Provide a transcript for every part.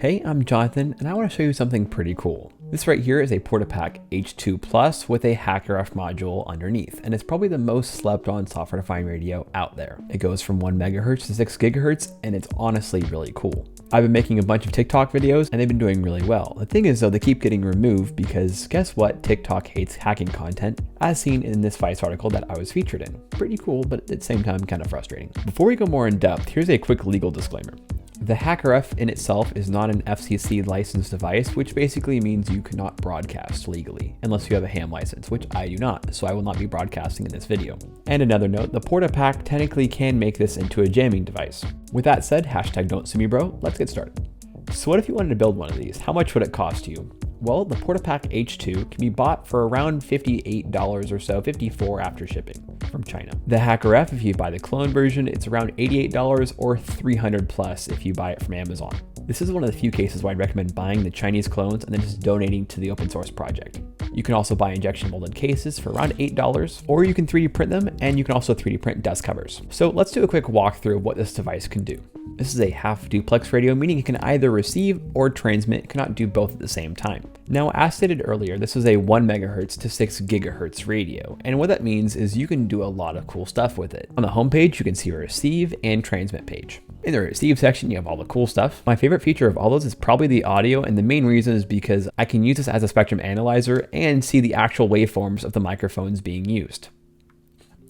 Hey, I'm Jonathan, and I want to show you something pretty cool. This right here is a Portapack H2 Plus with a HackRF module underneath, and it's probably the most slept on software-defined radio out there. It goes from 1 megahertz to 6 gigahertz, and it's honestly really cool. I've been making a bunch of TikTok videos, and they've been doing really well. The thing is though, they keep getting removed because guess what? TikTok hates hacking content, as seen in this Vice article that I was featured in. Pretty cool, but at the same time kind of frustrating. Before we go more in depth, here's a quick legal disclaimer. The HackRF in itself is not an FCC licensed device, which basically means you cannot broadcast legally, unless you have a ham license, which I do not, so I will not be broadcasting in this video. And another note, the Portapack technically can make this into a jamming device. With that said, hashtag don't sue me bro, let's get started. So what if you wanted to build one of these? How much would it cost you? Well, the Portapack H2 can be bought for around $58 or so, $54 after shipping from China. The HackRF, if you buy the clone version, it's around $88 or $300 plus if you buy it from Amazon. This is one of the few cases where I'd recommend buying the Chinese clones and then just donating to the open source project. You can also buy injection molded cases for around $8, or you can 3D print them, and you can also 3D print dust covers. So let's do a quick walkthrough of what this device can do. This is a half duplex radio, meaning it can either receive or transmit. It cannot do both at the same time. Now, as stated earlier, this is a 1 megahertz to 6 gigahertz radio, and what that means is you can do a lot of cool stuff with it. On the home page, you can see a receive and transmit page. In the receive section, you have all the cool stuff. My favorite feature of all those is probably the audio, and the main reason is because I can use this as a spectrum analyzer and see the actual waveforms of the microphones being used.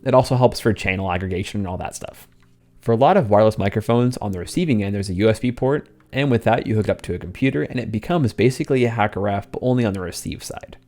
It also helps for channel aggregation and all that stuff. For a lot of wireless microphones on the receiving end, there's a USB port, and with that, you hook it up to a computer, and it becomes basically a HackRF, but only on the receive side.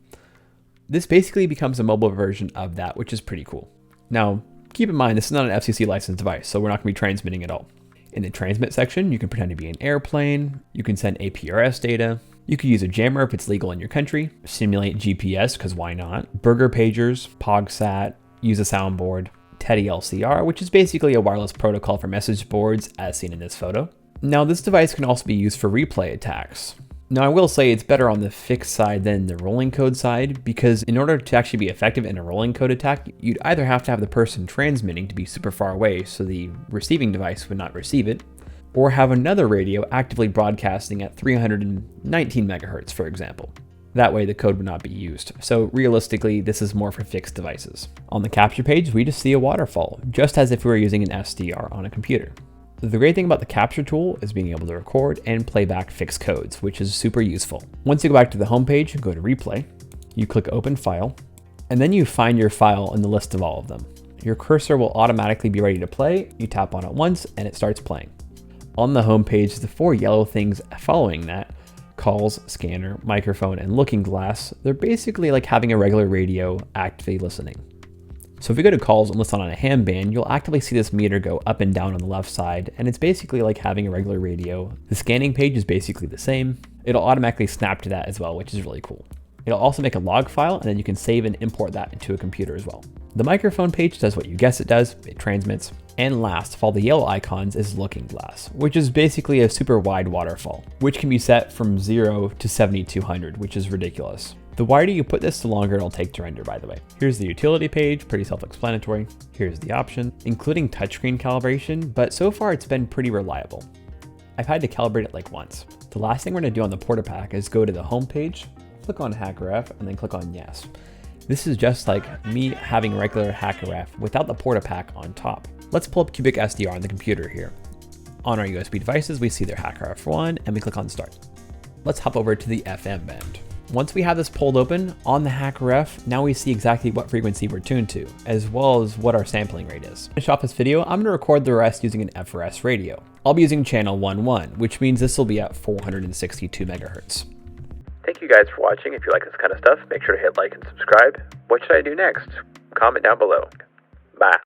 This basically becomes a mobile version of that, which is pretty cool. Now, keep in mind, this is not an FCC licensed device, so we're not going to be transmitting at all. In the transmit section, you can pretend to be an airplane, you can send APRS data, you could use a jammer if it's legal in your country, simulate GPS, because why not, burger pagers, PogSat, use a soundboard, Teddy LCR, which is basically a wireless protocol for message boards as seen in this photo. Now this device can also be used for replay attacks. Now I will say it's better on the fixed side than the rolling code side, because in order to actually be effective in a rolling code attack, you'd either have to have the person transmitting to be super far away so the receiving device would not receive it, or have another radio actively broadcasting at 319 megahertz, for example. That way the code would not be used. So realistically, this is more for fixed devices. On the capture page, we just see a waterfall, just as if we were using an SDR on a computer. The great thing about the capture tool is being able to record and play back fixed codes, which is super useful. Once you go back to the home page, go to replay, you click open file, and then you find your file in the list of all of them. Your cursor will automatically be ready to play. You tap on it once and it starts playing. On the home page, the 4 yellow things following that, calls, scanner, microphone, and looking glass, they're basically like having a regular radio actively listening. So if we go to calls and listen on a ham band, you'll actively see this meter go up and down on the left side, and it's basically like having a regular radio. The scanning page is basically the same. It'll automatically snap to that as well, which is really cool. It'll also make a log file, and then you can save and import that into a computer as well. The microphone page does what you guess it does, it transmits. And last of all the yellow icons is looking glass, which is basically a super wide waterfall, which can be set from 0 to 7200, which is ridiculous. The wider you put this, the longer it'll take to render, by the way. Here's the utility page, pretty self-explanatory. Here's the option, including touchscreen calibration, but so far it's been pretty reliable. I've had to calibrate it like once. The last thing we're gonna do on the Portapack is go to the home page, click on HackRF, and then click on yes. This is just like me having regular HackRF without the Portapack on top. Let's pull up Cubic SDR on the computer here. On our USB devices, we see their HackRF1 and we click on start. Let's hop over to the FM band. Once we have this pulled open on the HackRF, now we see exactly what frequency we're tuned to, as well as what our sampling rate is. To finish off this video, I'm gonna record the rest using an FRS radio. I'll be using channel 11, which means this will be at 462 megahertz. Thank you guys for watching. If you like this kind of stuff, make sure to hit like and subscribe. What should I do next? Comment down below. Bye.